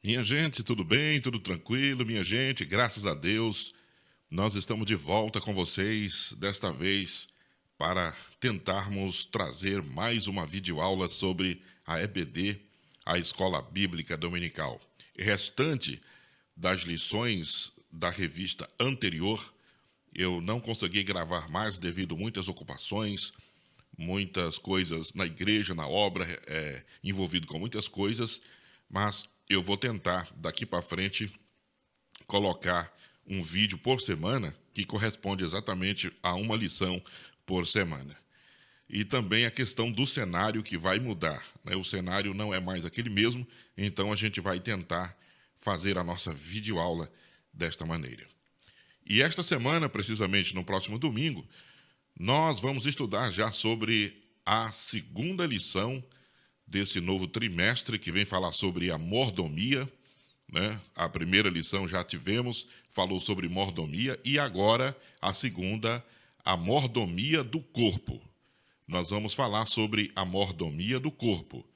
Minha gente, tudo bem? Tudo tranquilo? Minha gente, graças a Deus, nós estamos de volta com vocês, desta vez para tentarmos trazer mais uma videoaula sobre a EBD, a Escola Bíblica Dominical. Restante das lições da revista anterior, eu não consegui gravar mais devido a muitas ocupações, muitas coisas na igreja, na obra, envolvido com muitas coisas, mas eu vou tentar, daqui para frente, colocar um vídeo por semana que corresponde exatamente a uma lição por semana. E também a questão do cenário que vai mudar, né? O cenário não é mais aquele mesmo, então a gente vai tentar fazer a nossa videoaula desta maneira. E esta semana, precisamente no próximo domingo, nós vamos estudar já sobre a segunda lição desse novo trimestre, que vem falar sobre a mordomia, né? A primeira lição já tivemos, falou sobre mordomia, e agora a segunda, a mordomia do corpo. Nós vamos falar sobre a mordomia do corpo.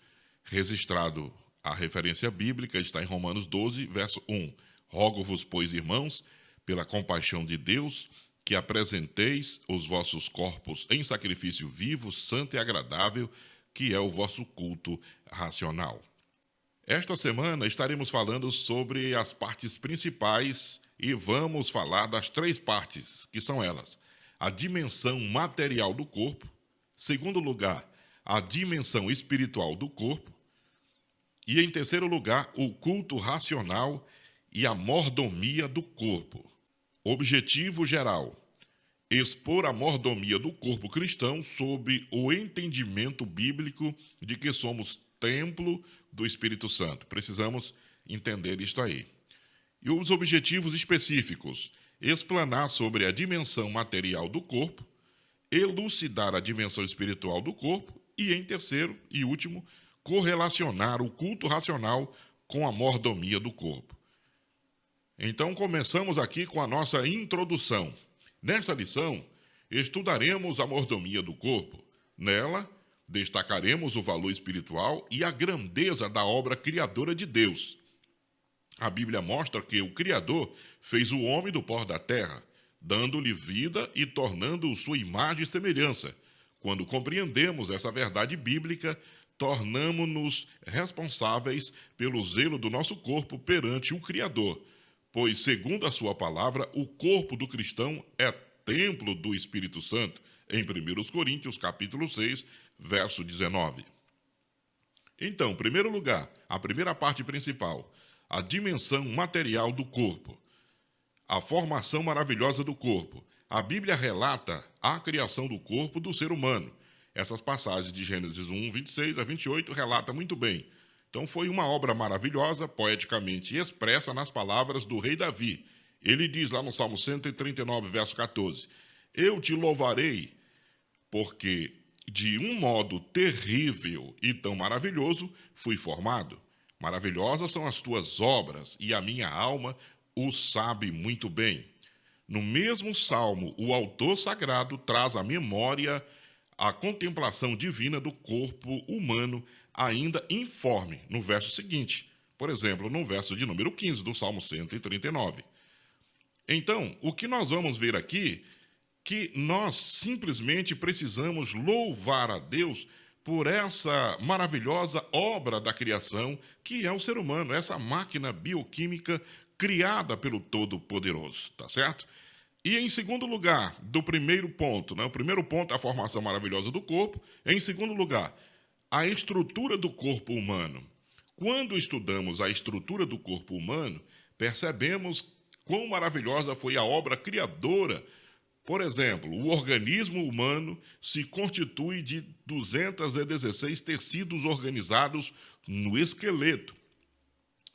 Registrado a referência bíblica, está em Romanos 12, verso 1. Rogo-vos, pois, irmãos, pela compaixão de Deus, que apresenteis os vossos corpos em sacrifício vivo, santo e agradável, que é o vosso culto racional. Esta semana estaremos falando sobre as partes principais e vamos falar das três partes, que são elas: a dimensão material do corpo, segundo lugar, a dimensão espiritual do corpo, e em terceiro lugar, o culto racional e a mordomia do corpo. Objetivo geral: expor a mordomia do corpo cristão sob o entendimento bíblico de que somos templo do Espírito Santo. Precisamos entender isto aí. E os objetivos específicos: explanar sobre a dimensão material do corpo, elucidar a dimensão espiritual do corpo e, em terceiro e último, correlacionar o culto racional com a mordomia do corpo. Então, começamos aqui com a nossa introdução. Nesta lição, estudaremos a mordomia do corpo. Nela, destacaremos o valor espiritual e a grandeza da obra criadora de Deus. A Bíblia mostra que o Criador fez o homem do pó da terra, dando-lhe vida e tornando-o sua imagem e semelhança. Quando compreendemos essa verdade bíblica, tornamo-nos responsáveis pelo zelo do nosso corpo perante o Criador, pois, segundo a sua palavra, o corpo do cristão é templo do Espírito Santo, em 1 Coríntios, capítulo 6, verso 19. Então, em primeiro lugar, a primeira parte principal, a dimensão material do corpo, a formação maravilhosa do corpo. A Bíblia relata a criação do corpo do ser humano. Essas passagens de Gênesis 1, 26 a 28 relatam muito bem. Então foi uma obra maravilhosa, poeticamente expressa nas palavras do rei Davi. Ele diz lá no Salmo 139, verso 14: Eu te louvarei, porque de um modo terrível e tão maravilhoso fui formado. Maravilhosas são as tuas obras, e a minha alma o sabe muito bem. No mesmo salmo, o autor sagrado traz à memória a contemplação divina do corpo humano, ainda informe, no verso seguinte. Por exemplo, no verso de número 15 do Salmo 139. Então, o que nós vamos ver aqui, que nós simplesmente precisamos louvar a Deus por essa maravilhosa obra da criação, que é o ser humano, essa máquina bioquímica criada pelo Todo-Poderoso, tá certo? E em segundo lugar, do primeiro ponto, né? O primeiro ponto é a formação maravilhosa do corpo. Em segundo lugar, a estrutura do corpo humano. Quando estudamos a estrutura do corpo humano, percebemos quão maravilhosa foi a obra criadora. Por exemplo, o organismo humano se constitui de 216 tecidos organizados no esqueleto.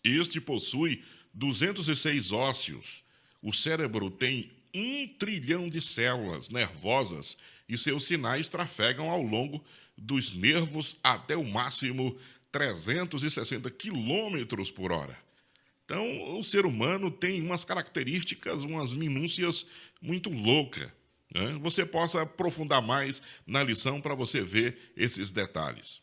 Este possui 206 ósseos. O cérebro tem 1 trilhão de células nervosas e seus sinais trafegam ao longo dos nervos até o máximo 360 quilômetros por hora. Então, o ser humano tem umas características, umas minúcias muito loucas, né? Você possa aprofundar mais na lição para você ver esses detalhes.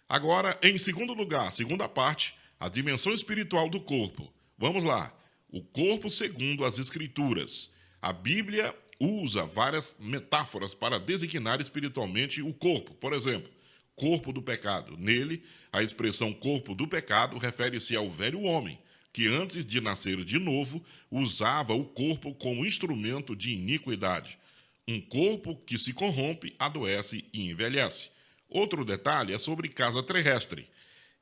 Agora, em segundo lugar, segunda parte, A dimensão espiritual do corpo. Vamos lá. O corpo segundo as Escrituras. A Bíblia usa várias metáforas para designar espiritualmente o corpo. Por exemplo, corpo do pecado. Nele, a expressão corpo do pecado refere-se ao velho homem, que antes de nascer de novo, usava o corpo como instrumento de iniquidade. Um corpo que se corrompe, adoece e envelhece. Outro detalhe é sobre casa terrestre.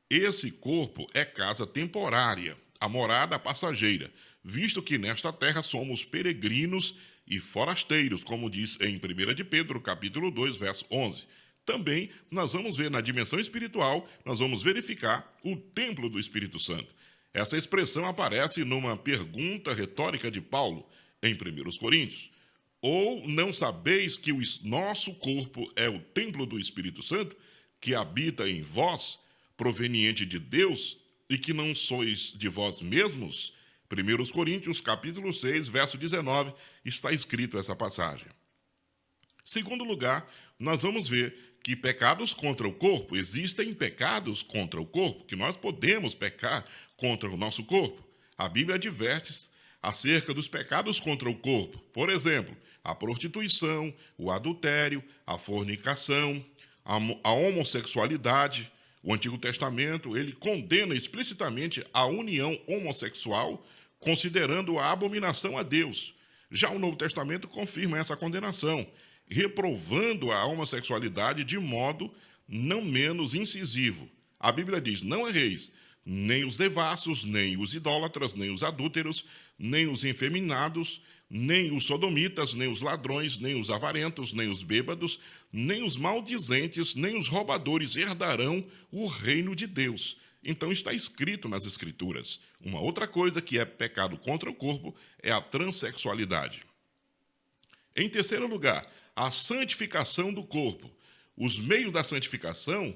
Esse corpo é casa temporária, a morada passageira, visto que nesta terra somos peregrinos e forasteiros, como diz em 1 de Pedro, capítulo 2, verso 11. Também nós vamos ver na dimensão espiritual, nós vamos verificar o templo do Espírito Santo. Essa expressão aparece numa pergunta retórica de Paulo, em 1 Coríntios. Ou não sabeis que o nosso corpo é o templo do Espírito Santo, que habita em vós, proveniente de Deus, e que não sois de vós mesmos? 1 Coríntios, capítulo 6, verso 19, está escrito essa passagem. Segundo lugar, nós vamos ver que pecados contra o corpo, existem pecados contra o corpo, que nós podemos pecar contra o nosso corpo. A Bíblia adverte acerca dos pecados contra o corpo. Por exemplo, a prostituição, o adultério, a fornicação, a homossexualidade. O Antigo Testamento, ele condena explicitamente a união homossexual, considerando a abominação a Deus. Já o Novo Testamento confirma essa condenação, reprovando a homossexualidade de modo não menos incisivo. A Bíblia diz: não erreis, nem os devassos, nem os idólatras, nem os adúlteros, nem os efeminados, nem os sodomitas, nem os ladrões, nem os avarentos, nem os bêbados, nem os maldizentes, nem os roubadores herdarão o reino de Deus. Então está escrito nas Escrituras. Uma outra coisa que é pecado contra o corpo é a transexualidade. Em terceiro lugar, a santificação do corpo. Os meios da santificação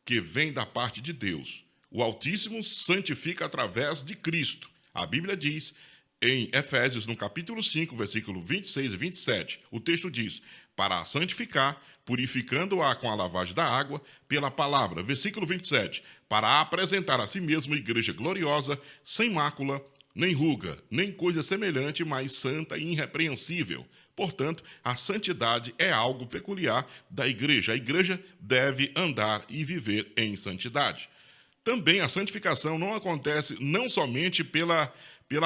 que vêm da parte de Deus. O Altíssimo santifica através de Cristo. A Bíblia diz em Efésios, no capítulo 5, versículo 26 e 27, o texto diz: para a santificar, purificando-a com a lavagem da água pela palavra. Versículo 27, para apresentar a si mesmo igreja gloriosa, sem mácula, nem ruga, nem coisa semelhante, mas santa e irrepreensível. Portanto, a santidade é algo peculiar da igreja. A igreja deve andar e viver em santidade. Também a santificação não acontece não somente pela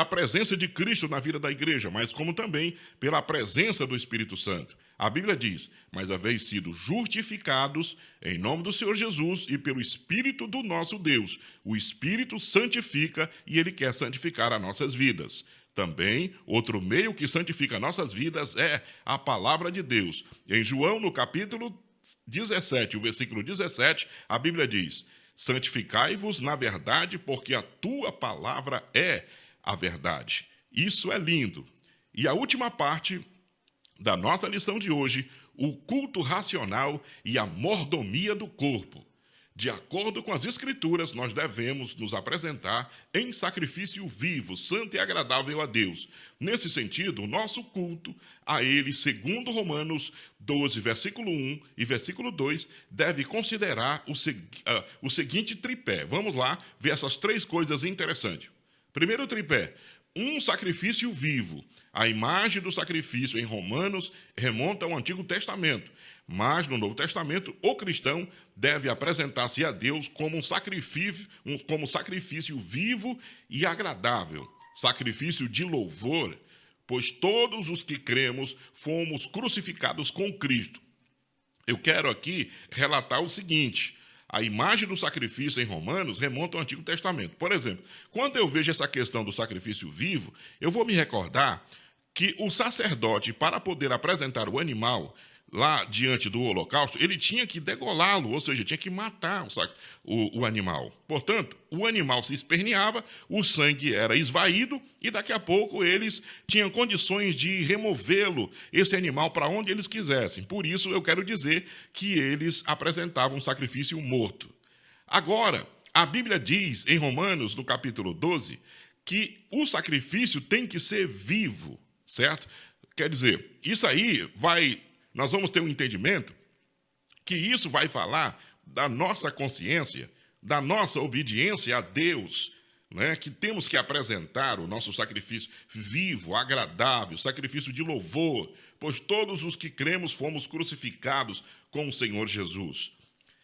presença de Cristo na vida da igreja, mas como também pela presença do Espírito Santo. A Bíblia diz: mas haveis sido justificados em nome do Senhor Jesus e pelo Espírito do nosso Deus. O Espírito santifica e Ele quer santificar as nossas vidas. Também, outro meio que santifica nossas vidas é a palavra de Deus. Em João, no capítulo 17, o versículo 17, a Bíblia diz: santificai-vos na verdade, porque a tua palavra é a verdade. Isso é lindo. E a última parte da nossa lição de hoje, o culto racional e a mordomia do corpo. De acordo com as Escrituras, nós devemos nos apresentar em sacrifício vivo, santo e agradável a Deus. Nesse sentido, o nosso culto a Ele, segundo Romanos 12, versículo 1 e versículo 2, deve considerar o seguinte tripé. Vamos lá ver essas três coisas interessantes. Primeiro tripé: um sacrifício vivo. A imagem do sacrifício em Romanos remonta ao Antigo Testamento, mas no Novo Testamento o cristão deve apresentar-se a Deus como sacrifício vivo e agradável, sacrifício de louvor, pois todos os que cremos fomos crucificados com Cristo. Eu quero aqui relatar o seguinte: a imagem do sacrifício em Romanos remonta ao Antigo Testamento. Por exemplo, quando eu vejo essa questão do sacrifício vivo, eu vou me recordar que o sacerdote, para poder apresentar o animal lá diante do holocausto, ele tinha que degolá-lo, ou seja, tinha que matar o animal. Portanto, o animal se esperneava, o sangue era esvaído e daqui a pouco eles tinham condições de removê-lo, esse animal, para onde eles quisessem. Por isso, eu quero dizer que eles apresentavam um sacrifício morto. Agora, a Bíblia diz em Romanos, no capítulo 12, que o sacrifício tem que ser vivo, certo? Quer dizer, isso aí nós vamos ter um entendimento que isso vai falar da nossa consciência, da nossa obediência a Deus, né, que temos que apresentar o nosso sacrifício vivo, agradável, sacrifício de louvor, pois todos os que cremos fomos crucificados com o Senhor Jesus.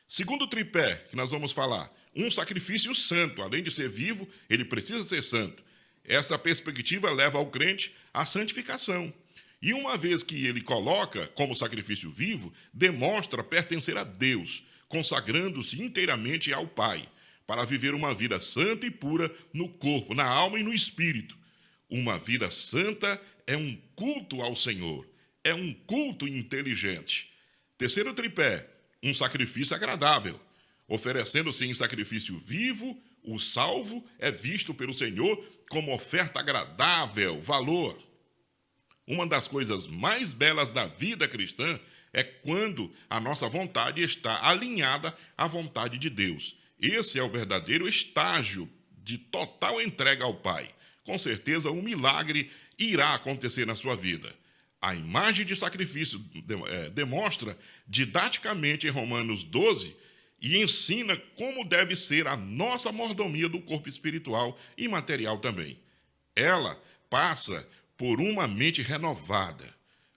Segundo tripé que nós vamos falar, um sacrifício santo, além de ser vivo, ele precisa ser santo. Essa perspectiva leva ao crente à santificação. E uma vez que ele coloca como sacrifício vivo, demonstra pertencer a Deus, consagrando-se inteiramente ao Pai, para viver uma vida santa e pura no corpo, na alma e no espírito. Uma vida santa é um culto ao Senhor, é um culto inteligente. Terceiro tripé, um sacrifício agradável. Oferecendo-se em sacrifício vivo, o salvo é visto pelo Senhor como oferta agradável, valor. Uma das coisas mais belas da vida cristã é quando a nossa vontade está alinhada à vontade de Deus. Esse é o verdadeiro estágio de total entrega ao Pai. Com certeza, um milagre irá acontecer na sua vida. A imagem de sacrifício demonstra didaticamente em Romanos 12 e ensina como deve ser a nossa mordomia do corpo espiritual e material também. Ela passa por uma mente renovada,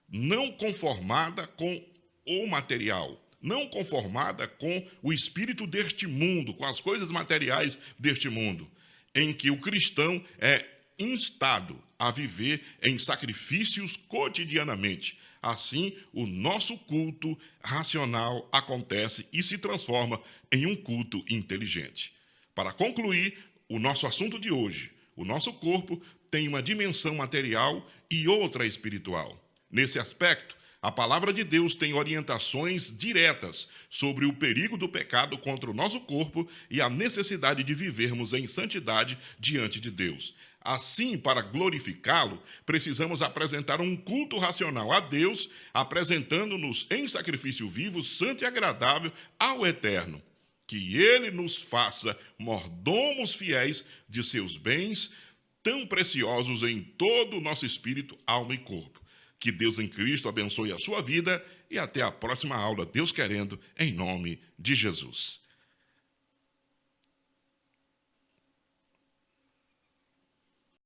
não conformada com o material, não conformada com o espírito deste mundo, com as coisas materiais deste mundo, em que o cristão é instado a viver em sacrifícios cotidianamente. Assim, o nosso culto racional acontece e se transforma em um culto inteligente. Para concluir o nosso assunto de hoje, o nosso corpo tem uma dimensão material e outra espiritual. Nesse aspecto, a palavra de Deus tem orientações diretas sobre o perigo do pecado contra o nosso corpo e a necessidade de vivermos em santidade diante de Deus. Assim, para glorificá-lo, precisamos apresentar um culto racional a Deus, apresentando-nos em sacrifício vivo, santo e agradável ao Eterno. Que Ele nos faça mordomos fiéis de seus bens, tão preciosos em todo o nosso espírito, alma e corpo. Que Deus em Cristo abençoe a sua vida e até a próxima aula, Deus querendo, em nome de Jesus.